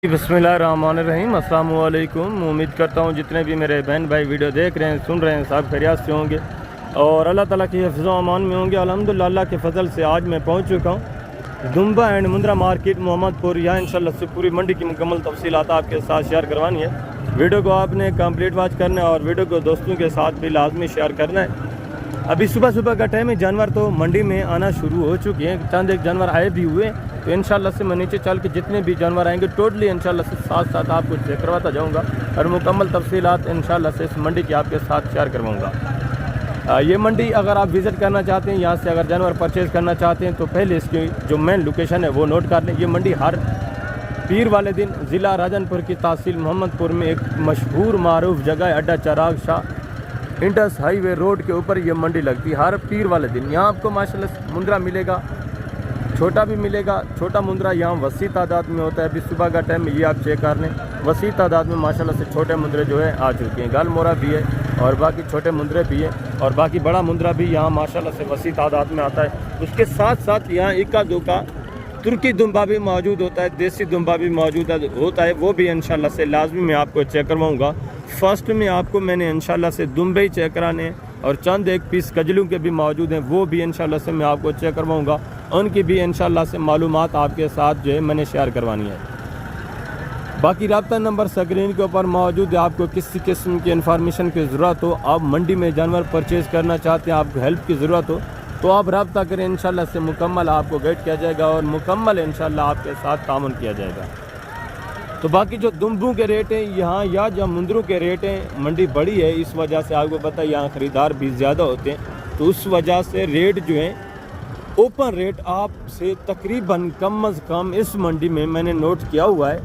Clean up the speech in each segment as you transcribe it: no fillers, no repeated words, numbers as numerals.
बिस्मिल्लाहिर्रहमानिर्रहीम, अस्सलाम वालेकुम। उम्मीद करता हूँ जितने भी मेरे बहन भाई वीडियो देख रहे हैं, सुन रहे हैं, सब खैरियत से होंगे और अल्लाह ताला की हिफ्ज़-ओ अमान में होंगे। अल्हम्दुलिल्लाह अल्लाह के फजल से आज मैं पहुँच चुका हूँ दुम्बा एंड मुंद्रा मार्केट मोहम्मदपुर। यहाँ इंशाल्लाह से पूरी मंडी की मुकम्मल तफसीलात आपके साथ शेयर करवानी है। वीडियो को आपने कंप्लीट वॉच करना है और वीडियो को दोस्तों के साथ भी लाजमी शेयर करना है। अभी सुबह सुबह का टाइम है, जानवर तो मंडी में आना शुरू हो चुके हैं, चंद एक जानवर आए भी हुए, तो इंशाल्लाह से मैं नीचे चल के जितने भी जानवर आएंगे टोटली इंशाल्लाह से साथ साथ आपको चेक करवाता जाऊंगा और मुकम्मल तफसीलात इंशाल्लाह से इस मंडी की आपके साथ शेयर करवाऊंगा। ये मंडी अगर आप विज़िट करना चाहते हैं, यहाँ से अगर जानवर परचेज़ करना चाहते हैं तो पहले इसकी जो मेन लोकेशन है वो नोट कर लें। ये मंडी हर पीर वाले दिन ज़िला राजनपुर की तहसील मोहम्मदपुर में एक मशहूर मारूफ जगह है, अड्डा चराग शाह इंडस हाईवे रोड के ऊपर ये मंडी लगती है हर पीर वाले दिन। यहाँ आपको माशाल्लाह मुंद्रा मिलेगा, छोटा भी मिलेगा। छोटा मुंद्रा यहाँ वसी तादाद में होता है। अभी सुबह का टाइम ये आप चेक कर लें, वसी तादाद में माशाल्लाह से छोटे मुंद्रे जो है आ चुके हैं। गाल मोरा भी है और बाकी छोटे मुंद्रे भी है और बाकी बड़ा मुंद्रा भी यहाँ माशाल्लाह से वसी तादाद में आता है। उसके साथ साथ यहाँ इक्का दुक्का तुर्की दुम्बा भी मौजूद होता है, देसी दुम्बा भी मौजूद होता है, वो भी इंशाल्लाह से लाजमी मैं आपको चेक करवाऊँगा। फर्स्ट में आपको मैंने इंशाल्लाह से दुम्बे ही चेक कराने और चंद एक पीस कजलू के भी मौजूद हैं, वो भी इंशाल्लाह से मैं आपको चेक करवाऊँगा। उनकी भी इंशाल्लाह से मालूमात आपके साथ जो है मैंने शेयर करवानी है। बाकी रब्ता नंबर स्क्रीन के ऊपर मौजूद है। आपको किसी किस्म की इन्फॉर्मेशन की ज़रूरत हो, आप मंडी में जानवर परचेज़ करना चाहते हैं, आपको हेल्प की ज़रूरत हो तो आप रब्ता करें, इंशाल्लाह से मुकम्मल आपको गाइड किया जाएगा और मुकम्मल इंशाल्लाह आपके साथ तामुन किया जाएगा। तो बाकी जो दुम्बों के रेट हैं यहाँ या जो मुंद्रों के रेट हैं, मंडी बड़ी है इस वजह से आपको पता है यहाँ ख़रीदार भी ज़्यादा होते हैं, तो उस वजह से रेट जो हैं ओपन रेट आपसे तकरीबन कम अज़ कम इस मंडी में मैंने नोट किया हुआ है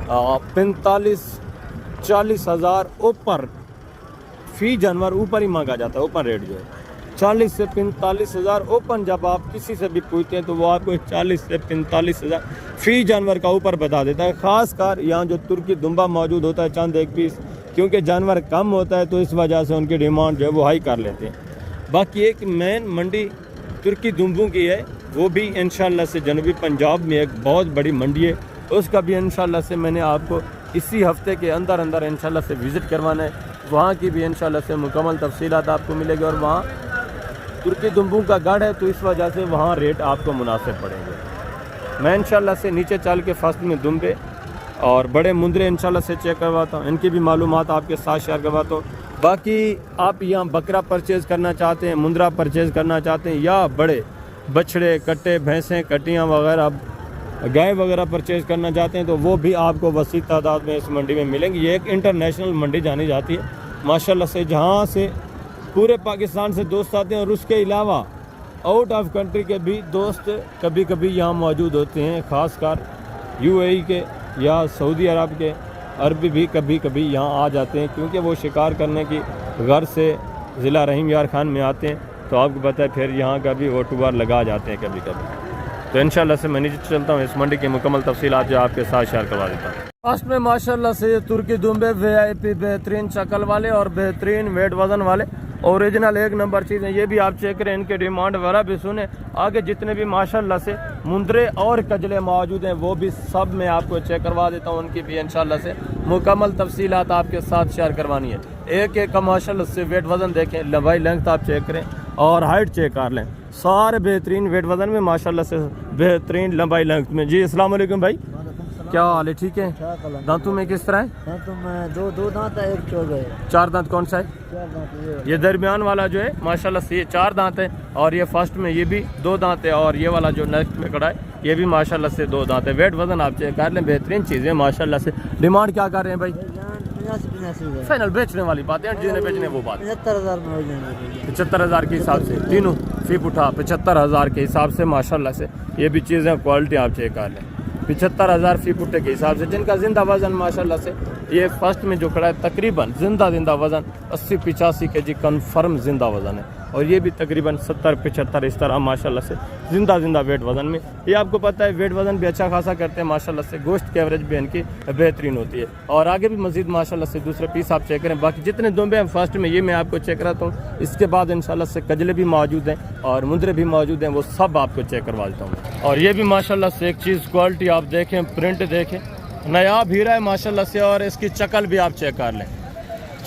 45-40 हज़ार ऊपर फ़ी जानवर ऊपर ही मांगा जाता है। ओपन रेट जो है 40 से 45 हज़ार ओपन, जब आप किसी से भी पूछते हैं तो वो आपको 40 से 45 हज़ार फ़ी जानवर का ऊपर बता देता है। ख़ास कर यहाँ जो तुर्की दुम्बा मौजूद होता है चंद एक पीस, क्योंकि जानवर कम होता है तो इस वजह से उनकी डिमांड जो है वो हाई कर लेते हैं। बाकी एक मेन मंडी तुर्की दुम्बों की है, वो भी इंशाल्लाह से जनूबी पंजाब में एक बहुत बड़ी मंडी है, उसका भी इंशाल्लाह से मैंने आपको इसी हफ्ते के अंदर अंदर इंशाल्लाह से विज़िट करवाना है। वहाँ की भी इंशाल्लाह से मुकम्मल तफसीलात आपको मिलेगी और वहाँ तुर्की दुम्बों का गढ़ है तो इस वजह से वहाँ रेट आपको मुनासिब पड़ेंगे। मैं इंशाल्लाह से नीचे चल के फर्स्ट में दुम्बे और बड़े मुंद्रे इंशाल्लाह से चेक करवाता हूँ, इनकी भी मालूमात आपके साथ शेयर करवाता हूँ। बाकी आप यहाँ बकरा परचेज़ करना चाहते हैं, मुंद्रा परचेज़ करना चाहते हैं या बड़े बछड़े कट्टे भैंसें कटियाँ वगैरह गाय वगैरह परचेज़ करना चाहते हैं तो वो भी आपको वसी तादाद में इस मंडी में मिलेंगी। ये एक इंटरनेशनल मंडी जानी जाती है माशाल्लाह से, जहाँ से पूरे पाकिस्तान से दोस्त आते हैं और उसके अलावा आउट ऑफ कंट्री के भी दोस्त कभी कभी यहाँ मौजूद होते हैं, ख़ासकर यूएई के या सऊदी अरब के अरबी भी कभी कभी यहाँ आ जाते हैं, क्योंकि वो शिकार करने की घर से ज़िला रहीम यार खान में आते हैं तो आपको पता है फिर यहाँ का भी वो टूबार लगा जाते हैं कभी कभी। तो इंशाल्लाह से मैं नीचे चलता हूँ, इस मंडी की मुकम्मल तफसीलात जो आपके साथ शेयर करवा देता हूँ। फर्स्ट में माशाल्लाह से तुर्की दुम्बे VIP बेहतरीन शक्ल वाले और बेहतरीन वेट वज़न वाले ओरिजिनल एक नंबर चीज़ है, ये भी आप चेक करें, इनके डिमांड वगैरह भी सुने। आगे जितने भी माशाल्लाह से मुंद्रे और कजले मौजूद हैं वो भी सब मैं आपको चेक करवा देता हूँ, उनकी भी इंशाल्लाह से मुकम्मल तफसीलात आपके साथ शेयर करवानी है। एक एक का माशाल्लाह से वेट वज़न देखें, लंबाई लेंथ आप चेक करें और हाइट चेक कर लें, सारे बेहतरीन वेट वज़न में माशाल्लाह से बेहतरीन लंबाई लेंथ में। जी अस्सलाम वालेकुम भाई, क्या हाल है? ठीक है। दांतों में किस तरह है? दांतों में दो दांत है, एक चौक है। 4 दांत कौन सा है? 4 दांत ये दरमियान वाला जो है माशाल्लाह से ये 4 दांत है और ये फर्स्ट में ये भी 2 दांत है और ये वाला जो नेक्स्ट में खड़ा है ये भी माशाल्लाह से 2 दांत है। वेट वज़न आप चेक कर लें, बेहतरीन चीज़ें माशाल्लाह से। डिमांड क्या कर रहे हैं भाई? 85 फाइनल बेचने वाली बात है, जिन्हें बेचने वो बात 75,000 में हो जाएंगे। 75,000 के हिसाब से तीनों फीप उठा 75,000 के हिसाब से माशाल्लाह से ये भी चीज़ें क्वालिटी आप चेक कर लें। 75,000 फी पुट्टे के हिसाब से, जिनका जिंदा वज़न माशाल्लाह से ये फर्स्ट में जो खड़ा है तकरीबन जिंदा वज़न 80-85 kg कन्फर्म जिंदा वज़न है और ये भी तकरीबन 70-75 इस तरह माशाल्लाह से जिंदा वेट वज़न में। ये आपको पता है वेट वज़न भी अच्छा खासा करते हैं माशाल्लाह से, गोश्त की एवरेज भी इनकी बेहतरीन होती है और आगे भी मज़ीद माशाल्लाह से दूसरे पीस आप चेक करें। बाकी जितने दुम्बे हैं फर्स्ट में ये मैं आपको चेक कराता हूँ, इसके बाद इंशाल्लाह से कजले भी मौजूद हैं और मुंद्रे भी मौजूद हैं, वो सब आपको चेक करवा देता हूँ। और ये भी माशाल्लाह से एक चीज़ क्वालिटी आप देखें, प्रिंट देखें, नायाब हीरा है माशाल्लाह से। और इसकी चकल भी आप चेक कर लें,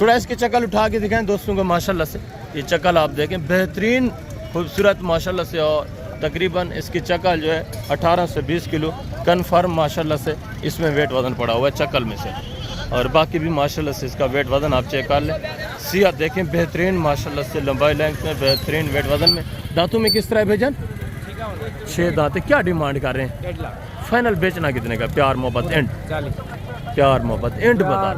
थोड़ा इसकी चकल उठा के दिखाएं दोस्तों को माशाल्लाह से। ये चकल आप देखें, बेहतरीन खूबसूरत माशाल्लाह से। और तकरीबन इसकी चकल जो है 18 से 20 किलो कन्फर्म माशाल्लाह से इसमें वेट वज़न पड़ा हुआ है चकल में से। और बाकी भी माशाल्लाह से इसका वेट वज़न आप चेक कर लें। सियात देखें बेहतरीन माशाल्लाह से, लंबाई लेंथ में बेहतरीन, वेट वज़न में। दांतों में किस तरह है भाईजान? 6 दांत। क्या डिमांड कर रहे हैं? फाइनल बेचना कितने का? प्यार मोहब्बत एंड, प्यार मोहब्बत एंड बता।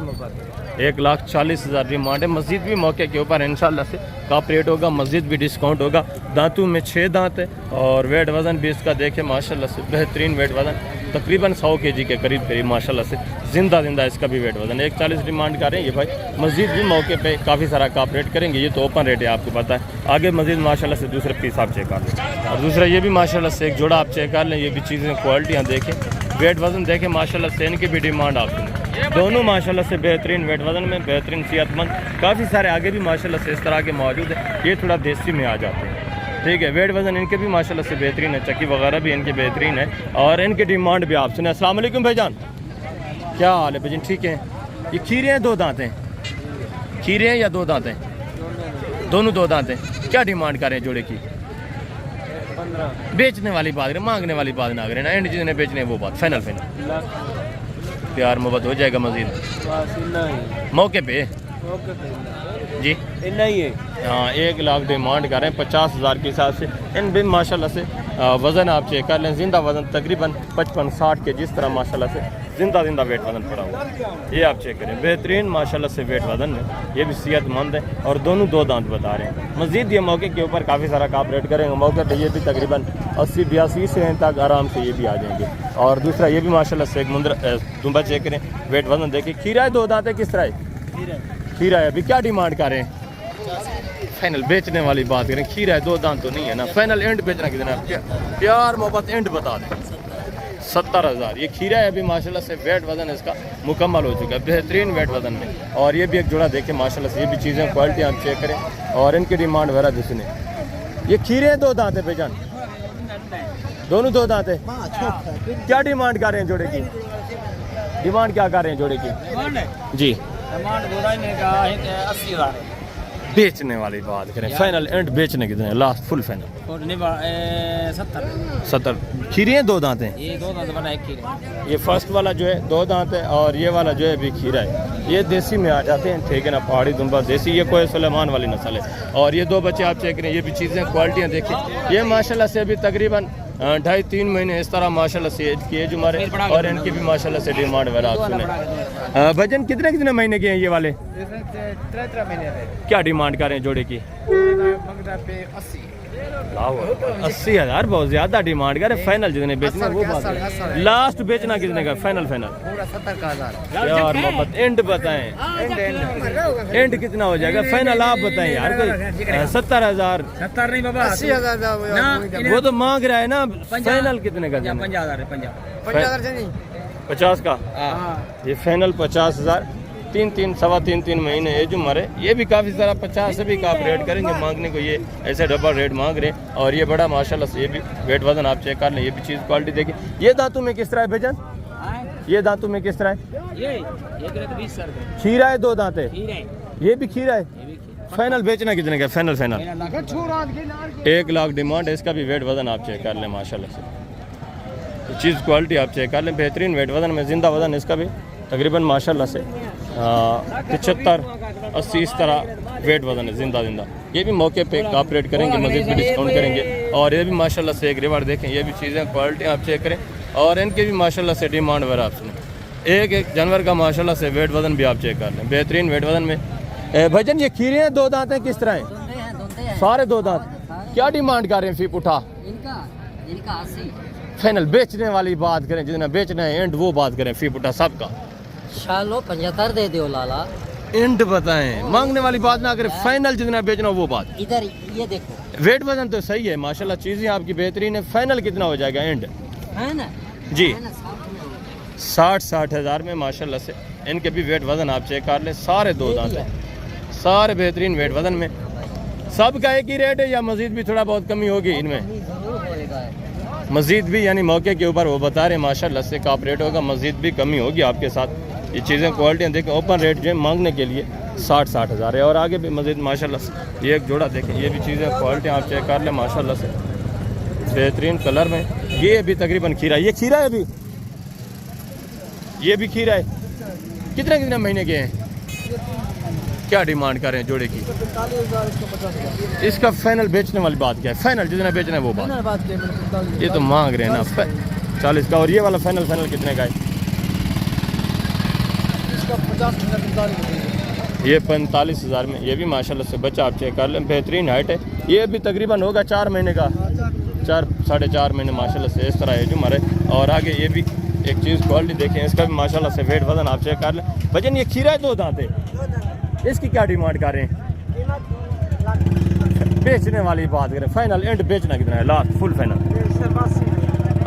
1,40,000 डिमांड है। मस्जिद भी मौके के ऊपर इंशाल्लाह से काप रेट होगा, मस्जिद भी डिस्काउंट होगा। दांतों में 6 दांत है और वेट वज़न भी इसका देखें माशाल्लाह से बेहतरीन वेट वज़न, तकरीबन 100 kg के करीब माशाल्लाह से। जिंदा इसका भी वेट वज़न 1,40 डिमांड कर रहे हैं ये भाई। मस्जिद भी मौके पे काफ़ी सारा काप रेट करेंगे, ये तो ओपन रेट है आपको पता है। आगे मस्जिद माशाल्लाह से दूसरे पीस आप चेक कर लें। और दूसरा ये भी माशाल्लाह से एक जोड़ा आप चेक कर लें। ये भी चीज़ें क्वालिटियाँ देखें, वेट वज़न देखें माशाल्लाह से। इनकी भी डिमांड आप सुनें, दोनों माशाल्लाह से बेहतरीन वेट वज़न में, बेहतरीन सेहतमंद। काफ़ी सारे आगे भी माशाल्लाह से इस तरह के मौजूद है, ये थोड़ा देसी में आ जाते हैं। ठीक है, वेट वज़न इनके भी माशाल्लाह से बेहतरीन है, चक्की वगैरह भी इनके बेहतरीन है। और इनकी डिमांड भी आप सुने। अस्सलाम वालेकुम भाईजान, क्या हाल है भाईजान? ठीक है। ये खीरे हैं 2 दांत हैं? खीरे हैं या 2 दांत हैं? दोनों 2 दांत हैं। क्या डिमांड करें जोड़े की? 15। बेचने वाली बात करें, मांगने वाली बात ना करें ना। एंड जितने बेचने वो बात फाइनल। प्यार मोहब्बत हो जाएगा मजीद मौके पे जी। नहीं है। हाँ, 1 लाख डिमांड कर रहे हैं 50,000 के हिसाब से। इन भी माशाल्लाह से वज़न आप चेक कर लें, जिंदा वज़न तकरीबन 55-60 के जिस तरह माशाल्लाह से जिंदा वेट वज़न पड़ा हुआ है, ये आप चेक करें। बेहतरीन माशाल्लाह से वेट वज़न है, ये भी सेहतमंद है। और दोनों 2 दांत बता रहे हैं। मज़ीद ये मौके के ऊपर काफ़ी सारा काप रेट करेंगे मौके पर। ये भी तकरीबन 80-82 से तक आराम से ये भी आ जाएंगे। और दूसरा ये भी माशाल्लाह से एक दुम्बा चेक करें, वेट वज़न देखिए। खीरा है 2 दांत है, किस तरह है? खीरा है। अभी क्या डिमांड कर रहे हैं? फाइनल बेचने वाली बात करें, खीरा है 2 दांत तो नहीं है ना। फाइनल एंड बेचना कितना? प्यार मोहब्बत एंड बता दें 70,000। ये खीरा है अभी माशाल्लाह से। वेट वज़न इसका मुकम्मल हो चुका है, बेहतरीन वेट वज़न में। और ये भी एक जोड़ा देखें माशाल्लाह से। ये भी चीज़ें क्वालिटी आप चेक करें। और इनकी डिमांड वगैरह भी सुने। ये खीरे हैं 2 दांत है भाईजान? दोनों 2 दांत है। क्या डिमांड कर रहे हैं जोड़े की? डिमांड क्या कर रहे हैं जोड़े की? जी, 80,000। बेचने वाली बात करें, फाइनल एंड बेचने कितने? Last full final 70। खीरे हैं 2 दांत हैं? ये 2 दांत बना, 1 खीरा। ये फर्स्ट वाला जो है 2 दांत है और ये वाला जो है भी खीरा है। ये देसी में आ जाते हैं, ठीक है ना। पहाड़ी दुम्बा देसी, ये कोई सुलेमान वाली नस्ल है। और ये 2 बच्चे आप चेक करें। ये भी चीज़ें क्वालिटियाँ देखें। ये माशाल्लाह से अभी तकरीबन 2.5-3 महीने इस तरह माशाल्लाह से एज की एज हमारे। और इनकी भी माशाल्लाह से डिमांड वगैरह आप सुने। भजन कितने महीने के हैं ये वाले? 3 महीने। क्या डिमांड कर रहे हैं जोड़े की? 80,000 बहुत ज्यादा डिमांड कर रहे हैं। फाइनल जितने बेचने वो बात है। लास्ट बेचना कितने का? फाइनल 70 का 1000। यार मोहब्बत एंड बताएं, एंड कितना हो जाएगा? फाइनल आप बताएं यार। कोई 70,000? 70 नहीं बाबा, 80,000 वो तो मांग रहा है ना। फाइनल कितने का? 50,000 है। 50,000 50 का। ये फाइनल 50,000। 3-3 महीने एज उम्र है। ये भी काफ़ी सारा 50 से भी काफ़ी रेट करेंगे मांगने को। ये ऐसे डबल रेट मांग रहे हैं। और ये बड़ा माशाल्लाह से, ये भी वेट वज़न आप चेक कर लें। ये भी चीज़ क्वालिटी देखिए। ये दांतों में किस तरह है भाईजान? ये दांतों में किस तरह है? ये 20 खीरा है 2 दांत है? ये भी खीरा है। फाइनल बेचना कितने का? फाइनल 1 लाख डिमांड है। इसका भी वेट वज़न आप चेक कर लें माशाल्लाह से। चीज़ क्वालिटी आप चेक कर लें, बेहतरीन वेट वज़न में। जिंदा वज़न इसका भी तकरीबन माशाल्लाह से 75-80 इस तरह वेट वज़न है जिंदा। ये भी मौके पे काप रेट करेंगे, मज़ीद भी डिस्काउंट करेंगे। और ये भी माशाल्लाह से एक रिवार्ड देखें। ये भी चीज़ें क्वालिटी आप चेक करें। और इनके भी माशाल्लाह से डिमांड वगैरह आप सुने। एक जानवर का माशाल्लाह से वेट वज़न भी आप चेक कर लें, बेहतरीन वेट वज़न में। भजन ये खीरे हैं 2 दांत हैं, किस तरह हैं? सारे 2 दांत। क्या डिमांड कर रहे हैं फी पुठा? इनका 80। फाइनल बेचने वाली बात करें, जितना बेचना है एंड वो बात करें। फी पुठा सबका शालो 75 दे दो लाला। एंड बताएं, मांगने वाली बात ना करें। फाइनल जितना बेचना वो बात। इधर ये देखो, वेट वजन तो सही है माशाल्लाह, चीज़ें आपकी बेहतरीन है। फाइनल कितना हो जाएगा एंड? है ना जी 60,000 में माशाल्लाह से। इनके भी वेट वजन आप चेक कर लें, सारे 2 दांत हैं, सारे बेहतरीन वेट वजन में। सब का एक ही रेट है या मजीद भी थोड़ा बहुत कमी होगी इनमें? मज़ीद भी यानी मौके के ऊपर वो बता रहे हैं माशाल्लाह से काप रेट होगा, मज़ीद भी कमी होगी आपके साथ। ये चीज़ें क्वालिटियाँ देखें, ओपन रेट जो है मांगने के लिए 60-60 हज़ार है। और आगे भी मज़ीद माशाल्लाह से ये एक जोड़ा देखें, ये भी चीज़ें क्वालिटियाँ आप चेक कर लें माशाल्लाह से बेहतरीन कलर में। ये भी तकरीबन खीरा, ये खीरा है अभी, ये भी खीरा है। कितने कितने महीने के हैं? क्या डिमांड कर रहे हैं जोड़े की? 45,000 इसका फाइनल बेचने वाली बात क्या है? फाइनल जितना बेचना है वो बात, ये तो मांग रहे हैं ना 40 का। और ये वाला फाइनल कितने का है? इसका 50,000 ये 45,000 में। ये भी माशाल्लाह से बच्चा आप चेक कर लें, बेहतरीन हाइट है। ये भी तकरीबन होगा 4 महीने का, 4-4.5 महीने माशाल्लाह से इस तरह है जो हमारे। और आगे ये भी एक चीज़ क्वालिटी देखें, इसका भी माशाल्लाह से वेट वजन आप चेक कर लें। भजन ये खीरा है 2 दांते, इसकी क्या डिमांड कर रहे हैं? बेचने वाली बात करें, फाइनल एंड बेचना कितना है? लास्ट फुल फाइनल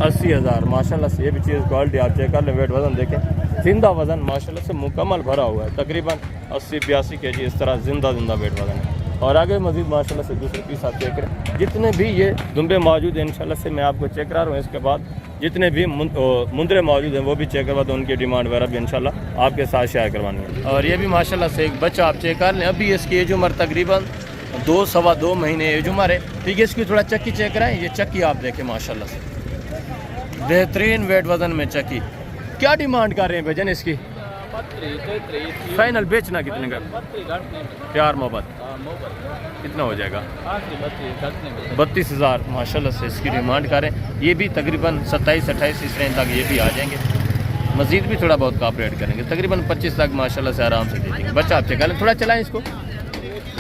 80,000 माशाल्लाह से। ये भी चीज़ क्वालिटी आप चेक कर लें, वेट वजन देखें, जिंदा वजन माशाल्लाह से मुकम्मल भरा हुआ है, तकरीबन 80-82 kg इस तरह जिंदा वेट वजन है। और आगे मजीद माशाल्लाह से दूसरे पीस आप चेक करें, जितने भी ये दुम्बे मौजूद हैं इंशाल्लाह से मैं आपको चेक करा रहा हूँ। इसके बाद जितने भी मुंदरे मौजूद हैं वो भी चेक करवा, तो उनकी डिमांड वगैरह भी इंशाल्लाह आपके साथ शेयर करवानी है। और ये भी माशाल्लाह से एक बच्चा आप चेक कर लें, अभी इसकी एज उम्र तकरीबन 2-2.25 महीने एज उम्र है। ठीक है, इसकी थोड़ा चक्की चेक कराएं। ये चक्की आप देखें माशाल्लाह से बेहतरीन वेट वजन में चक्की। क्या डिमांड कर रहे हैं भजन इसकी? फाइनल बेचना कितने का? प्यार मोहब्बत कितना हो जाएगा? 32,000 माशाल्लाह से इसकी डिमांड करें। ये भी तकरीबन 27-28 इस रेंज तक ये भी आ जाएंगे। मज़ीद भी थोड़ा बहुत कॉपरेट करेंगे, तकरीबन 25 तक माशाल्लाह से आराम से दे देंगे। बच्चा आप चेक कर लें, थोड़ा चलाएं इसको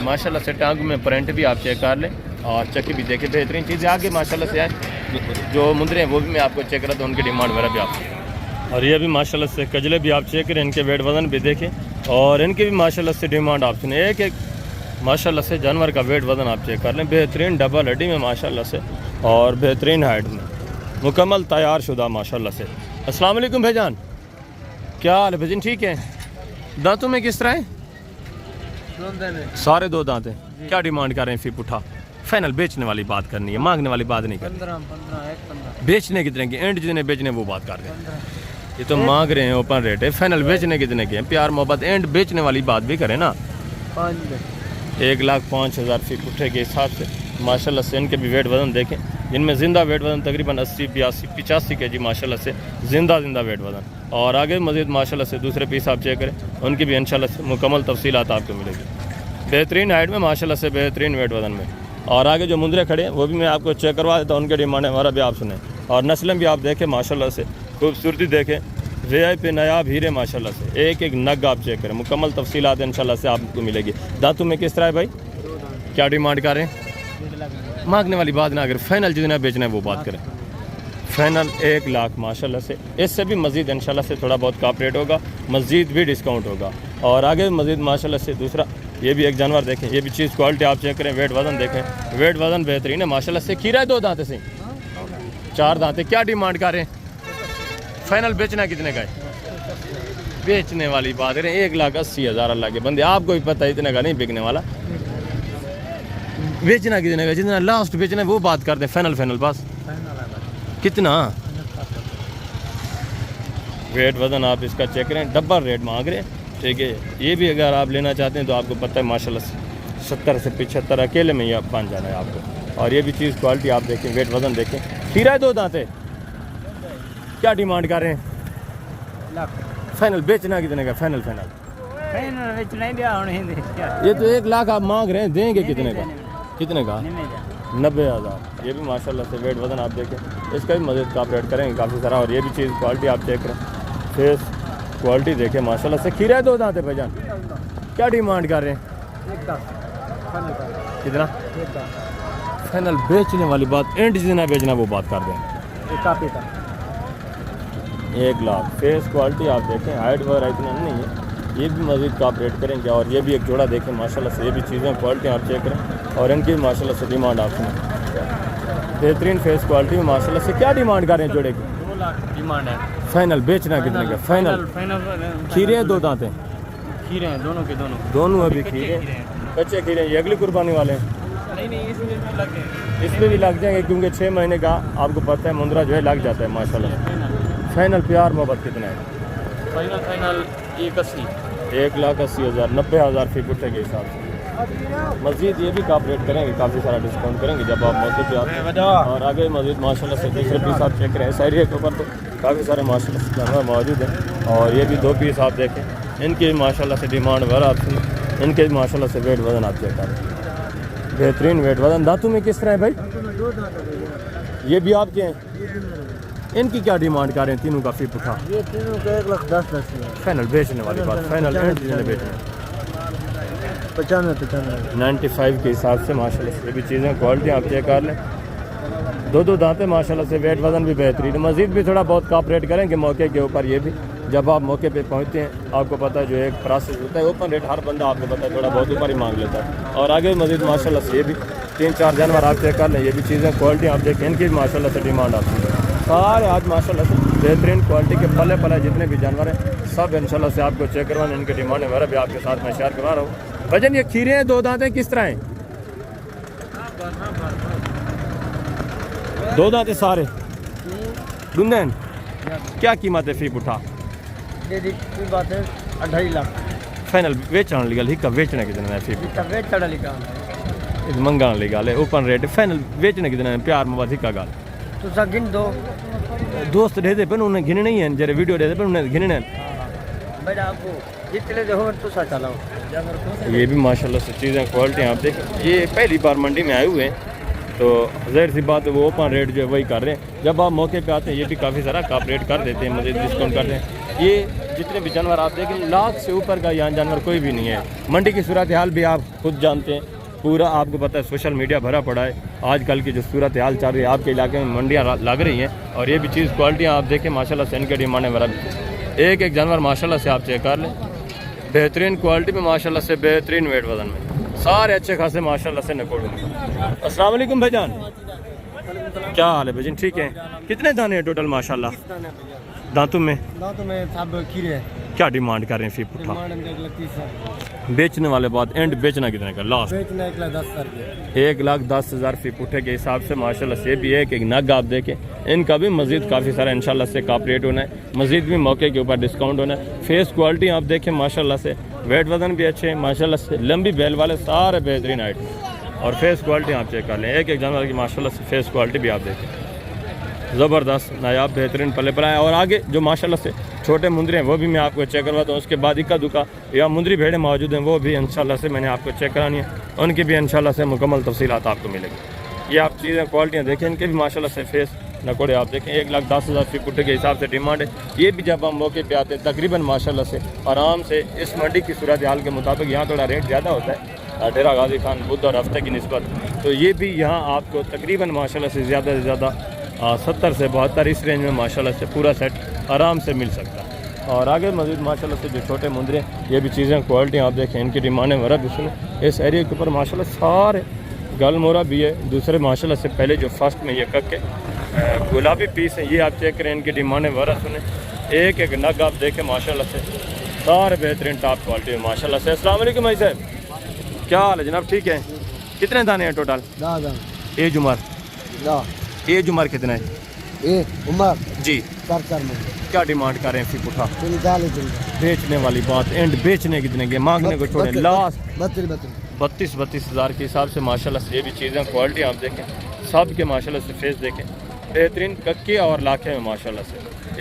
माशाल्लाह से। टांग में प्रिंट भी आप चेक कर लें और चक्की भी देखें, बेहतरीन चीज़ें आगे माशाल्लाह से आए। जो मुंदरे हैं वो भी मैं आपको चेक करा, तो उनकी डिमांड वगैरह भी आप। और ये भी माशाल्लाह से कजले भी आप चेक करें, इनके वेट वज़न भी देखें और इनकी भी माशाल्लाह से डिमांड आप सुने। एक माशाल्लाह से जानवर का वेट वज़न आप चेक कर लें, बेहतरीन डबल हड्डी में माशाल्लाह से और बेहतरीन हाइट में मुकम्मल तैयार शुदा माशाल्लाह से। अस्सलाम वालेकुम भाईजान, क्या हाल है भाईजान? ठीक है। दांतों में किस तरह है? सारे 2 दांत हैं। क्या डिमांड कर रहे हैं? फी पुठा फाइनल बेचने वाली बात करनी है, मांगने वाली बात नहीं करनी। 15 बेचने कितने की? एंड जितने बेचने वो बात कर दें। ये तो मांग रहे हैं ओपन रेट है, फाइनल बेचने कितने के हैं? प्यार मोहब्बत एंड बेचने वाली बात भी करें ना। 1,05,000 फी पुठे के हिसाब से माशाल्लाह से। इनके भी वेट वजन देखें, इनमें ज़िंदा वेट वजन तकरीबन 80-82-85 kg माशाल्लाह से जिंदा वेट वजन। और आगे मज़ीद माशाल्लाह से दूसरे पीस आप चेक करें, उनकी भी इंशाल्लाह से मुकम्मल तफसीलात आपको मिलेगी। बेहतरीन हाइट में माशाल्लाह से, बेहतरीन वेट वजन में। और आगे जो मुंदरे खड़े हैं वो भी मैं आपको चेक करवा देता हूँ, उनके डिमांड हमारा भी आप सुने। और नस्लें भी आप देखें माशाल्लाह से, खूबसूरती देखें, VIP नायाब हीरे माशाल्लाह से। एक एक नग आप चेक करें, मुकम्मल तफसीलात इंशाल्लाह से आपको मिलेगी। दांतों में किस तरह है भाई? क्या डिमांड करें? मांगने वाली बात ना करें, फाइनल जितना बेचना है वो बात करें। फाइनल 1 लाख माशाल्लाह से। इससे भी मज़ीद इंशाल्लाह से थोड़ा बहुत कॉपरेट होगा, मज़ीद भी डिस्काउंट होगा। और आगे मज़ीद माशाल्लाह से दूसरा ये भी एक जानवर देखें, ये भी चीज़ क्वालिटी आप चेक करें, वेट वजन देखें, वेट वजन बेहतरीन है माशाल्लाह से। खीरा है 2 दांते से, 4 दांते। क्या डिमांड कर रहे हैं? फाइनल बेचना कितने का है? बेचने वाली बात करें 1,80,000 अल्लाह के बंदे, आपको भी पता है इतने का नहीं बिकने वाला। बेचना कितने का? जितना लास्ट बेचना है वो बात करते हैं। फाइनल बस कितना? वेट वजन आप इसका चेक करें, डबल रेट मांग रहे हैं। ठीक है, ये भी अगर आप लेना चाहते हैं तो आपको पता है माशाल्लाह से 70 से 75 अकेले में ही आप बन जाना है आपको। और ये भी चीज़ क्वालिटी आप देखें, वेट वजन देखें। खीरा है 2 दांते। क्या डिमांड कर रहे हैं? फाइनल बेचना कितने का? फाइनल ये तो 1 लाख आप मांग रहे हैं, देंगे कितने का? कितने का? 90,000। ये भी माशाल्लाह से वेट वजन आप देखें, इसका भी मदद कॉपरेट करेंगे काफ़ी सारा। और ये भी चीज़ क्वालिटी आप चेक करें, फेस क्वालिटी देखें माशाल्लाह से। खीरा है 2 दांत है भाईजान। क्या डिमांड कर रहे हैं? कितना? फाइनल बेचने वाली बात एंड जितना बेचना वो बात कर दें। 1 लाख। फेस क्वालिटी आप देखें, हाइट वगैरह इतना नहीं है, ये भी मज़ीद कॉपरेट करेंगे। और ये भी एक जोड़ा देखें माशाल्लाह से, ये भी चीज़ें क्वालिटी आप चेक करें और इनकी भी माशाल्लाह से डिमांड आप सुनें। बेहतरीन फेस क्वालिटी में माशाल्लाह से। क्या डिमांड कर रहे हैं जोड़े की? 2 लाख डिमांड है। फाइनल बेचना कितने का? फाइनल खीरे हैं 2 दांत हैं? खीरे हैं दोनों के दोनों अभी खीरे, कच्चे खीरे। ये अगली कुर्बानी वाले हैं? इसमें भी लग जाएंगे क्योंकि 6 महीने का आपको पता है मुंद्रा जो है लग जाता है माशाल्लाह। फाइनल प्यार मोहब्बत कितना है? फाइनल 180। 1,80,000 90,000 फी पुट्टे के हिसाब से। मस्जिद ये भी कॉपरेट करेंगे, काफ़ी सारा डिस्काउंट करेंगे जब आप मौके पे आते हैं। और आगे मस्जिद माशाल्लाह से दूसरे पीस आप चेक करें, इस एरिया के ऊपर तो काफ़ी सारे माशाल्लाह से जानवर मौजूद हैं। और ये भी 2 पीस आप देखें, इनकी माशाल्लाह से डिमांड वगैरह आप सुनें, इनके भी माशाल्लाह से वेट वज़न आप चेक करें, बेहतरीन वेट वज़न। दांतों में किस तरह है भाई? ये भी आपके हैं? इनकी क्या डिमांड कर रहे हैं तीनों का फी पुठा? ये तीनों का 1,10,000 फाइनल बेचने वाली बात, फाइनल एंड जिन्हें बेचने 95 95 के हिसाब से माशाल्लाह से ये भी चीज़ें क्वालिटी आप चेक कर लें। 2 दांतें माशाल्लाह से, वेट वज़न भी बेहतरीन। मज़ीद भी थोड़ा बहुत कॉपरेट करेंगे मौके के ऊपर। ये भी जब आप मौके पे पहुँचते हैं आपको पता है जो एक प्रोसेस होता है, ओपन रेट हर बंदा आपको पता है थोड़ा बहुत ऊपर ही मांग लेता है। और आगे मज़ीद माशाल्लाह से ये भी 3-4 जानवर आप चेक कर लें। ये भी चीज़ें क्वालिटी आप देखें, इनकी भी माशाल्लाह से डिमांड आती है। सारे आज माशाल्लाह से बेहतरीन क्वालिटी के पले पले जितने भी जानवर हैं सब इंशाल्लाह से आपको चेक करवाने, इनकी डिमांड वगैरह भी आपके साथ मैं शेयर करवा रहा हूँ। भजन ये खीरे हैं 2 दांतें किस तरह हैं? 2 दांतें सारे दुंदन क्या कीमत है फी पुठा? ये बात है 2.5 लाख। फाइनल बेचने लगी गल हिक्का बेचने की दिन है फी वेट चढ़ा लिखा इस मंगाने लगी गल है ओपन रेट। फाइनल बेचने की दिन है प्यार मोहब्बत हिक्का गल तो सा गिन दो दोस्त रहते पर उन्हें गिने नहीं है, जरे वीडियो रहते पर उन्हें गिने नहीं। बेटा आपको जितने दे हो तो सा चलाओ। ये भी माशाल्लाह से चीज़ें क्वालिटी आप देखें। ये पहली बार मंडी में आए हुए हैं तो ज़ाहिर सी बात है वो ओपन रेट जो है वही कर रहे हैं। जब आप मौके पे आते हैं ये भी काफ़ी सारा कॉपरेट कर देते हैं, मज़ीद डिस्काउंट करते हैं। ये जितने भी जानवर आप देखें लाख से ऊपर का यहाँ जानवर कोई भी नहीं है। मंडी की सूरत हाल भी आप खुद जानते हैं, पूरा आपको पता है सोशल मीडिया भरा पड़ा है। आजकल की जो सूरत हाल चल रही है आपके इलाके में मंडियाँ लग रही हैं और ये भी चीज़ क्वालिटियाँ आप देखें माशाल्लाह से इनके डिमांड है बराबर। एक जानवर माशाल्लाह से आप चेक कर लें, बेहतरीन क्वालिटी में माशाल्लाह से, बेहतरीन वेट वजन में, सारे अच्छे खासे माशाल्लाह से नकोड़ में। अस्सलाम वालेकुम भाईजान, क्या हाल है भाईजान? ठीक है। कितने दाने हैं टोटल माशाल्लाह दांतों में? दांतों में सब खीरे है। क्या डिमांड कर रहे हैं फी पुट्ठा? डिमांड 1,30,000। बेचने वाले बाद एंड बेचना कितने का लास्ट? बेचना 1,10,000। 1,10,000 फी पुट्ठे के हिसाब से माशाल्लाह से भी एक नग आप देखें। इनका भी मज़ीद काफ़ी सारा इंशाल्लाह से कॉपरेट होना है, मज़ीद भी मौके के ऊपर डिस्काउंट होना है। फेस क्वालिटी आप देखें माशाल्लाह से, वेट वजन भी अच्छे हैं माशाल्लाह से, लंबी बैल वाले सारे बेहतरीन आइटम और फेस क्वालिटी आप चेक कर लें। एक जानवर की माशाल्लाह से फेस क्वालिटी भी आप देखें, ज़बरदस्त नायाब बेहतरीन पले पला है। और आगे जो माशाल्लाह से छोटे मुंदरे हैं वो भी मैं आपको चेक करवाता हूँ। उसके बाद इक्का दुक्का या मुंदरी भेड़ें मौजूद हैं वो भी इंशाल्लाह से मैंने आपको चेक करानी है, उनकी भी इंशाल्लाह से मुकम्मल तफसीलात आपको मिलेगी। ये आप चीज़ें क्वालिटियाँ देखें, इनके भी माशाल्लाह से फेस नकोड़े आप देखें। 1,10,000 फी पुट्टे के हिसाब से डिमांड है। ये भी जब हम मौके पे आते हैं तकरीबन माशाल्लाह से आराम से इस मंडी की सूरत हाल के मुताबिक यहाँ थोड़ा रेट ज़्यादा होता है डेरा गाजी खान बुद्ध और हफ्ते की निस्बत, तो ये भी यहाँ आपको तकरीबन माशाल्लाह से ज़्यादा 70 से 72 इस रेंज में माशाल्लाह से पूरा सेट आराम से मिल सकता है। और आगे मज़ीद माशाल्लाह से जो छोटे मुंदरे ये भी चीज़ें क्वालिटी आप देखें, इनकी डिमांडें वगैरह भी सुने। इस एरिया के ऊपर माशाल्लाह सारे गल मोरा भी है। दूसरे माशाल्लाह से पहले जो फर्स्ट में ये कक्के गुलाबी पीस हैं ये आप चेक करें, इनकी डिमांडें वगैरह सुने। एक एक नग आप देखें माशाल्लाह से, सारे बेहतरीन टॉप क्वालिटी है माशाल्लाह से। अस्सलाम वालेकुम भाई साहब, क्या हाल है जनाब? ठीक है। कितने दाने हैं टोटल? एज उमर कितना है? उमर जी 4 में क्या डिमांड कर रहे हैं फी पुट्ठा? 40 बेचने वाली बात एंड बेचने कितने के मांगने को छोड़े लास्ट 32 हज़ार के हिसाब से माशाल्लाह से। ये भी चीज़ें क्वालिटी आप देखें, सब के माशाल्लाह से फेस देखें, बेहतरीन कक्के और लाखे में माशाल्लाह से।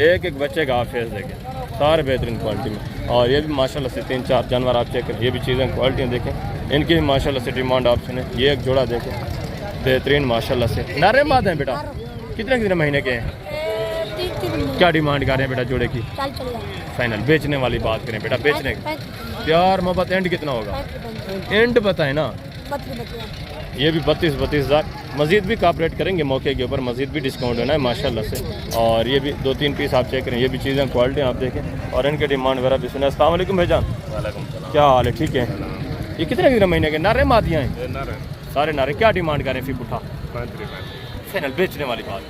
एक एक बच्चे का आप फेस देखें, सारे बेहतरीन क्वालिटी में। और ये भी माशाल्लाह से 3-4 जानवर आप चेक करें, ये भी चीज़ें क्वालिटियाँ देखें, इनकी भी माशाल्लाह से डिमांड आप सुने। ये एक जोड़ा देखें बेहतरीन माशाल्लाह से, नारे माद हैं बेटा, कितने महीने के हैं? क्या डिमांड कर रहे हैं बेटा जोड़े की? फाइनल बेचने वाली बात करें बेटा, बेचने की प्यार मोहब्बत एंड कितना होगा? एंड बताएं ना। ये भी 32 हज़ार। मज़ीद भी कॉपरेट करेंगे मौके के ऊपर, मज़ीद भी डिस्काउंट होना है माशाल्लाह से। और ये भी 2-3 पीस आप चेक करें, ये भी चीज़ें क्वालिटी आप देखें और इनके डिमांड वगैरह भी सुना। अस्सलाम वालेकुम भाईजान, क्या हाल है? ठीक है। ये कितने महीने के नारे मादियाँ हैं? सारे नारे। क्या डिमांड करें फी पुट्ठा? फाइनल बेचने वाली बात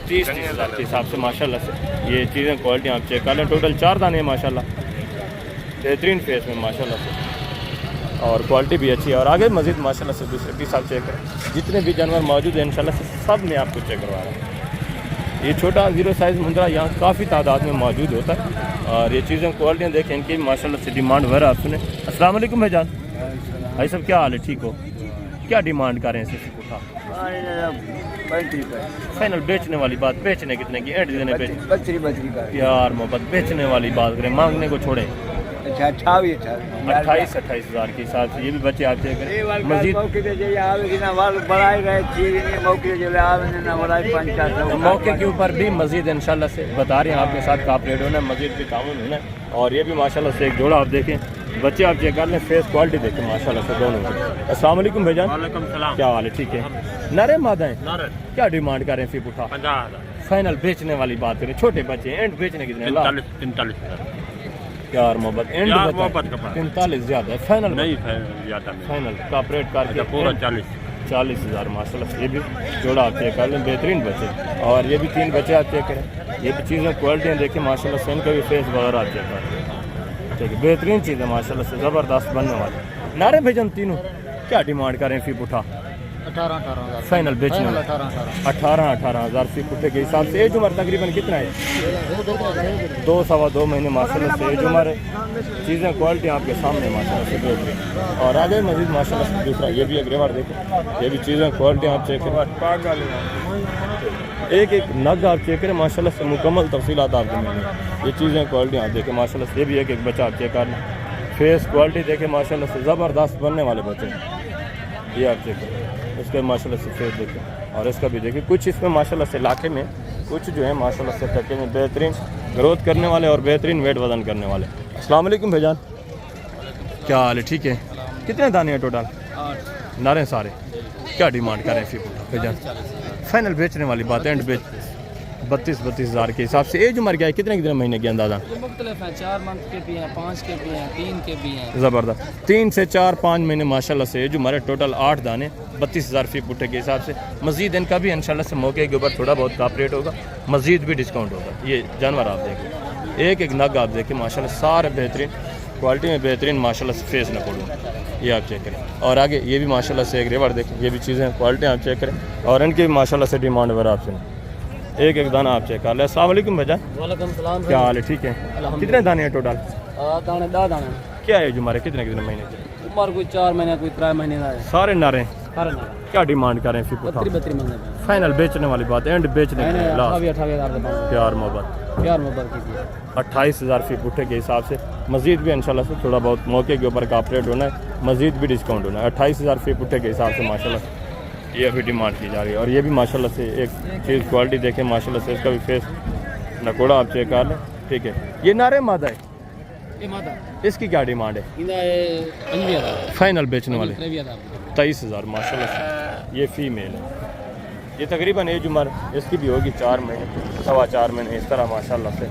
30 हज़ार के हिसाब से माशाल्लाह से। ये चीज़ें क्वालिटी आप चेक कर लें। टोटल 4 दाने हैं माशाल्लाह, बेहतरीन फेस में माशाल्लाह से। और क्वालिटी भी अच्छी है। और आगे मज़ीद माशाल्लाह से दूसरे पीस आप चेक करें, जितने भी जानवर मौजूद हैं इंशाल्लाह से सब में आपको चेक करवा रहा है। ये छोटा 0 साइज़ मुंद्रा यहाँ काफ़ी तादाद में मौजूद होता है। और ये चीज़ें क्वालिटियाँ देखें इनकी माशाल्लाह से डिमांड वगैरह आप सुने। अस्सलाम वालेकुम भाईजान, भाई साहब क्या हाल है, ठीक हो? क्या डिमांड कर रहे हैं इसे उठा? 35 फाइनल बेचने वाली बात, बेचने कितने की एंड देने बेच बचरी का यार मोहब्बत बेचने वाली बात करें, मांगने को छोड़े। अच्छा 28 हज़ार के हिसाब से ये भी बच्चे आते हैं मस्जिद मौके के ऊपर भी मस्जिद इंशाल्लाह से बता रहे हैं आपके साथ कॉपरेट होना, मस्जिद भी ताउन होना। और ये भी माशाल्लाह से एक जोड़ा आप देखें, बच्चे आप चेक कर लें, फेस क्वालिटी देखें माशाल्लाह से दोनों की। अस्सलाम वालेकुम भाईजान, वालेकुम सलाम। क्या हाल है, ठीक है? नरे मादाएं क्या डिमांड करें फिर उठा? 50,000 फाइनल बेचने वाली बात करें, छोटे बच्चे एंड बेचने कितने? 43,000 यार मोहब्बत एंड यार मोहब्बत का पास 43 ज़्यादा है। फाइनल नहीं ज़्यादा नहीं, फाइनल कॉपरेट करके पूरा 40,000 माशाल्लाह से ये भी जोड़ा आप चेक कर लें, बेहतरीन बच्चे। और ये भी 3 बच्चे आप चेक करें, ये भी चीज़ें क्वालिटियाँ देखें माशाल्लाह से, इनका भी फेस वगैरह आप चेक करें, ठीक है? बेहतरीन चीज़ है माशाल्लाह से, ज़बरदस्त बनने वाले। नारे भेजन तीनों क्या डिमांड करें फी उठा? 18,000 फाइनल बेचने 18,000 फी पुट्टे के हिसाब से। एज उम्र तकरीबन कितना है? 2 सवा 2 महीने माशाल्लाह से एज उम्र है। चीज़ें क्वालिटी आपके सामने माशाल्लाह से बेहतरीन। और आगे मजीद माशाल्लाह से दूसरा ये भी एक रेवार देखें, ये भी चीज़ें क्वालिटी आप चेक करें, एक एक नग आप चेक करें माशाल्लाह से, मुकम्मल तफसीलात आपको मिलेंगी। ये चीज़ें क्वालिटी आप देखें माशाल्लाह से, ये भी एक एक बच्चा आप चेक कर लें, फेस क्वालिटी देखें माशाल्लाह से, ज़बरदस्त बनने वाले बच्चे ये आप चेक करें। इसके माशाल्लाह से फेस देखें और इसका भी देखिए, कुछ इसमें माशाल्लाह से इलाके में कुछ जो है माशाल्लाह से टक्के में बेहतरीन ग्रोथ करने वाले और बेहतरीन वेट वजन करने वाले। अस्सलाम वालेकुम भाईजान, क्या हाल है, ठीक है? कितने दाने हैं टोटल? 8 नारे सारे। क्या डिमांड करें फिर भाईजान? फाइनल बेचने वाली बात है, एंड बेच 32,000 के हिसाब से। एज उम्र क्या है, कितने महीने की अंदाज़ा? मुख्तलिफ हैं, 4 मंथ के भी हैं, 5 के भी हैं, 3 के भी हैं। ज़बरदस्त, 3 से 4-5 महीने माशाल्लाह से एज उम्र है। टोटल 8 दाने 32,000 फी पुट्टे के हिसाब से। मज़ीद इनका भी इंशाल्लाह से मौके के ऊपर थोड़ा बहुत कॉपरेट होगा, मज़ीद भी डिस्काउंट होगा। ये जानवर आप देखें, एक एक नग आप देखें माशाल्लाह सारे बेहतरीन क्वालिटी में, बेहतरीन माशाल्लाह से फेस न पड़ूँ, ये आप चेक करें। और आगे ये भी माशाल्लाह से एक रेवर देखें, ये भी चीज़ें क्वालिटी आप चेक करें और इनकी भी माशाल्लाह से डिमांड वगैरह आप सुनें, एक एक दाना आप चेक कर लें। अस्सलाम वालेकुम भाईजान, वालेकुम सलाम। क्या हाल है, ठीक है? कितने दाने हैं टोटल? दाने 10 दाने क्या है हमारे, कितने महीने के? उम्र कोई 4 महीने कोई 3 महीने का है। सारे नारे सारे क्या डिमांड करें फिर? 32 महीने का फाइनल बेचने वाली बात, एंड बेचने के लिए लास्ट 28,000 का प्यार मोहब्बत कीजिए। 28,000 फी पुट्टे के हिसाब से। मज़ीद भी इंशाल्लाह से थोड़ा बहुत मौके के ऊपर कॉपरेट होना है, मज़ीद भी डिस्काउंट होना है। 28,000 फी पुट्टे के हिसाब से माशाल्लाह ये अभी डिमांड की जा रही है। और ये भी माशाल्लाह से एक चीज़ क्वालिटी देखें माशाल्लाह से, इसका भी फेस नकोड़ा आप चेक कर लें, ठीक है? ये नारे मादा है, ये मादा इसकी क्या डिमांड है? फाइनल बेचने वाले 23,000 माशाल्लाह से। ये फीमेल है, ये तकरीबन एज उम्र इसकी भी होगी 4 महीने 4.25 महीने इस तरह माशाल्लाह से।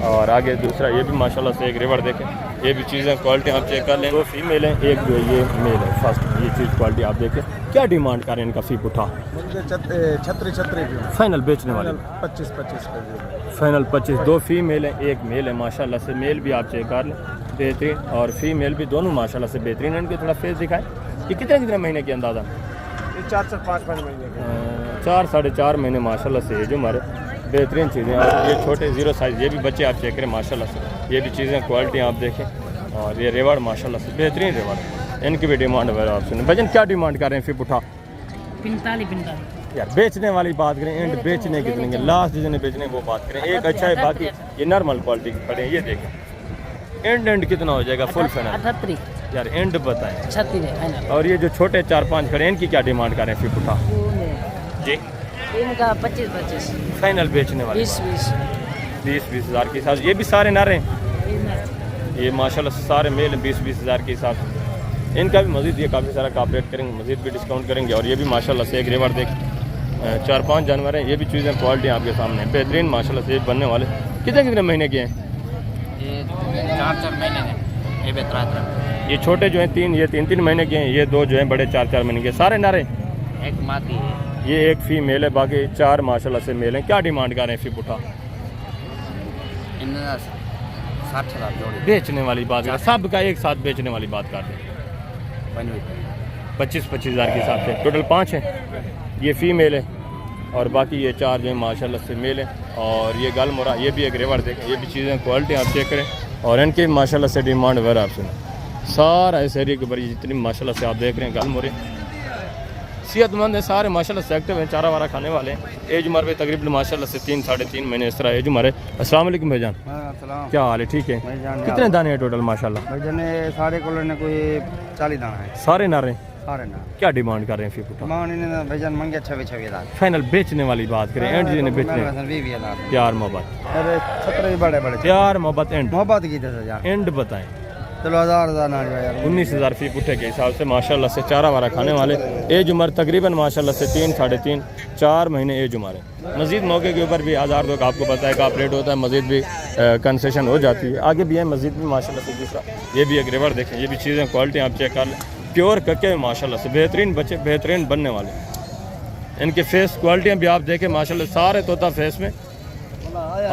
और आगे दूसरा ये भी माशाल्लाह से एक रिवर देखें, ये भी चीज़ें क्वालिटी आप चेक कर लें। 2 फीमेल हैं, एक जो है ये मेल है फर्स्ट। ये चीज़ क्वालिटी आप देखें, क्या डिमांड करें इनका फी उठा? छतरी फाइनल बेचने वाले 25 फाइनल 25। 2 फीमेल हैं, एक मेल है माशाल्लाह से। मेल भी आप चेक कर लें बेहतरीन और फीमेल भी दोनों माशाल्लाह से बेहतरीन। इनके थोड़ा फेस दिखाएं, ये कितने महीने की अंदाज़ा? 4 से 5 महीने 4 साढ़े 4 महीने माशाल्लाह से। ये जो हमारे बेहतरीन चीज़ें, और ये छोटे 0 साइज़ ये भी बच्चे आप चेक करें माशाल्लाह से। ये भी चीज़ें क्वालिटी आप देखें और ये रेवाड़ माशाल्लाह से बेहतरीन रेवाड़, इनकी भी डिमांड वगैरह आप सुने। भजन क्या डिमांड कर रहे हैं फिर उठा? 45 यार बेचने वाली बात करें, एंड बेचने कितने के लास्ट जितने बेचने वो बात करें। एक अच्छा है, बाकी ये नॉर्मल क्वालिटी के खड़े हैं। ये देखें एंड कितना हो जाएगा फुल फाइनल? 38 यार एंड बताएं। 36 है फाइनल। और ये जो छोटे 4-5 खड़े हैं इनकी क्या डिमांड करें फिर उठा? जी इनका 25 फाइनल बेचने वाले 20 हज़ार के हिसाब से। ये भी सारे नारे हैं, ये माशाल्लाह से सारे मेल 20 हज़ार के हिसाब से। इनका भी मज़ीद ये काफ़ी सारा कॉपरेट करेंगे, मज़ीद भी डिस्काउंट करेंगे। और ये भी माशाल्लाह से एक रेवर देख 4-5 जानवर हैं। ये भी चीज़ें क्वालिटी आपके सामने हैं, बेहतरीन माशाल्लाह से बनने वाले। कितने महीने के हैं? ये 4 महीने के। ये बेहतर ये छोटे जो हैं 3, ये 3 महीने के हैं। ये 2 जो हैं बड़े 4 महीने के। सारे नारे एक मादी है, ये एक फीमेल है, बाकी 4 माशाल्लाह से मेल हैं। क्या डिमांड कर रहे हैं फिर उठा? 60,000 जोड़ी। बेचने वाली बात कर, सब का एक साथ बेचने वाली बात कर रहे हैं। 25-25 हज़ार के हिसाब से टोटल 5 हैं। ये फीमेल है और बाकी ये 4 जो है माशाल्लाह से मेल है। और ये गल मोरा ये भी एक रेवर देखें, ये भी चीज़ें क्वालिटी आप चेक करें और इनके माशाल्लाह से डिमांड वगैरह आप सुने। सारा इस एरिया के ऊपर जितनी माशाल्लाह से आप देख रहे हैं गल मोरे सेहतमंद है सारे माशाल्लाह से एक्टिव हैं, चारा वारा खाने वाले हैं। एज उम्र भी तकरीबन माशाल्लाह से 3 साढ़े 3 महीने इस तरह एज उम्र है। अस्सलाम वालेकुम भाईजान, क्या हाल है? ठीक है। कितने दाने हैं टोटल माशाल्लाह? भाईजान सारे को कोई 40 दाना है सारे नारे। सारे ना क्या डिमांड कर रहे हैं? फिर मान भाईजान मंगे 26,000 फाइनल बेचने वाली बात करें, एंड जी ने बेचने 20,000 प्यार मोहब्बत, अरे 17 बड़े बड़े प्यार मोहब्बत एंड मोहब्बत की 10,000 एंड बताएं। चलो 1000 ना यार 19,000 फी पुट्ठे के हिसाब से माशाल्लाह से चारा वारा खाने वाले। एज उम्र तकरीबन माशाल्लाह से 3 साढ़े 3 4 महीने एज उम्र है। मज़ीद मौके के ऊपर भी 1000 तक आपको पता है का रेट होता है, मज़ीद भी कंसेशन हो जाती है। आगे भी है मज़ीद भी माशाल्लाह से दूसरा ये भी एक रिवर देखें, ये भी चीज़ें क्वालिटी आप चेक कर लें। प्योर कक्के माशाल्लाह से बेहतरीन बच्चे बेहतरीन बनने वाले। इनके फेस क्वालिटियाँ भी आप देखें माशाल्लाह सारे तोता फेस में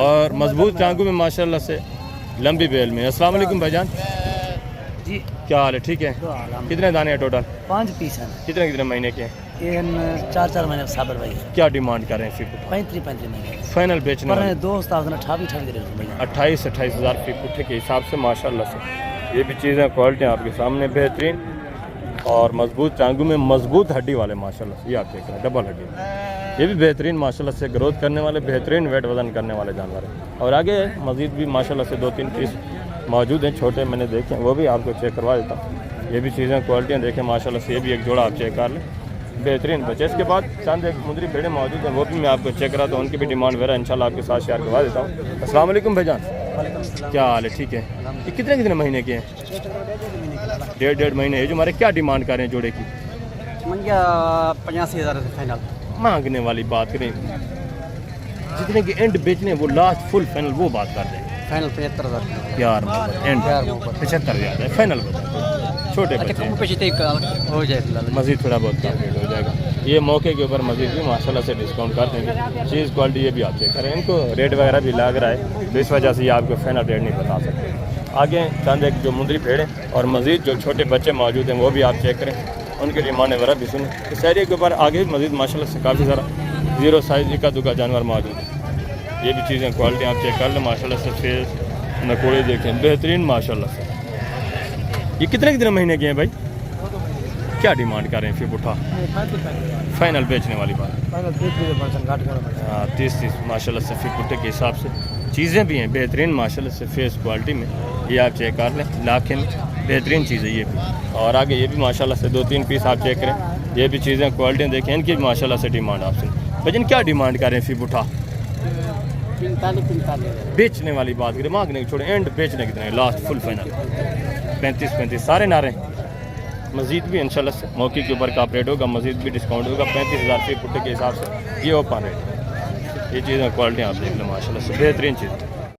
और मजबूत टांगों में माशाल्लाह से लंबी बेल में। अस्सलाम वालेकुम भाईजान, जी क्या हाल है? ठीक है। कितने दाने हैं टोटल? 5 पीस हैं। कितने कितने महीने के हैं? ये 4 महीने साबर भाई क्या डिमांड कर रहे हैं? फिर 35 महीने फाइनल बेचने पर वाले दोस्त आपने 28 दे रहे हैं 28 हज़ार फी पुट्ठे के हिसाब से माशाल्लाह से। ये भी चीज़ें क्वालिटी आपके सामने बेहतरीन और मजबूत टांगों में मजबूत हड्डी वाले माशाल्लाह से। ये आप देख रहे हैं डबल हड्डी, ये भी बेहतरीन माशाल्लाह से ग्रोथ करने वाले बेहतरीन वेट वजन करने वाले जानवर हैं। और आगे मज़ीद भी माशाल्लाह से 2-3 पीस मौजूद हैं छोटे, मैंने देखे वो भी आपको चेक करवा देता हूँ। ये भी चीज़ें क्वालिटियाँ देखें माशाल्लाह से। ये भी एक जोड़ा आप चेक कर लें बेहतरीन बच्चे। इसके बाद चंद एक मुंदरी भेड़े मौजूद हैं, वो भी मैं आपको चेक कराता हूँ, उनकी भी डिमांड वगैरह इंशाल्लाह आपके साथ शेयर करवा देता हूँ। अस्सलाम वालेकुम भाईजान, क्या हाल है? ठीक है। ये कितने कितने महीने के हैं? 1.5 महीने। जो हमारे क्या डिमांड कर रहे हैं जोड़े की? मंगे 85,000 से फाइनल मांगने वाली बात करें, जितने के एंड बेचने वो लास्ट फुल फाइनल वो बात कर रहे हैं। फाइनल 75,000 प्यार एंड 75,000 है फाइनल बता। छोटे बच्चे हो जाए मज़ीद थोड़ा बहुत कम रेट हो जाएगा। ये मौके के ऊपर मज़ीद भी माशाल्लाह से डिस्काउंट कर देंगे। चीज़ क्वालिटी ये भी आप चेक करें, इनको रेट वगैरह भी लग रहा है तो इस वजह से ये आपको फाइनल रेट नहीं बता सकते। आगे चंद एक जो मुंदरी भेड़ है और मज़ीद जो छोटे बच्चे मौजूद हैं वो भी आप चेक करें, उनकी डिमांड वगैरह भी सुने। इस एरिया के ऊपर आगे मज़ीद माशाल्लाह से काफ़ी सारा 0 साइज़ इक्का दुक्का जानवर मौजूद है। ये भी चीज़ें क्वालिटी आप चेक कर लें माशाल्लाह से। फेस नकोड़े देखें बेहतरीन माशाल्लाह से। ये कितने कितने महीने के हैं भाई? क्या डिमांड कर रहे हैं? फिर उठा फाइनल बेचने वाली बात। 30 माशाल्लाह से फिर पुट्टे के हिसाब से चीज़ें भी हैं बेहतरीन माशाल्लाह से। फेस क्वालिटी में ये आप चेक कर लें, लाखे में बेहतरीन चीज़ें ये भी। और आगे ये भी माशाल्लाह से 2-3 पीस आप चेक करें, ये भी चीज़ें क्वालिटियाँ देखें, इनकी भी माशाल्लाह से डिमांड आपसे। भजन क्या डिमांड कर रहे हैं? फिर उठा 45 बेचने वाली बात करें, मांगने छोड़े एंड बेचने कितने लास्ट फुल फाइनल 35 सारे नारे। मज़ीद भी इंशाल्लाह से मौके के ऊपर का रेट होगा, मज़ीद भी डिस्काउंट होगा 35,000 फी पुट्टे के हिसाब से। ये ओपन रेट, ये चीज़ें क्वालिटी आप देख लो माशाल्लाह से बेहतरीन चीज़।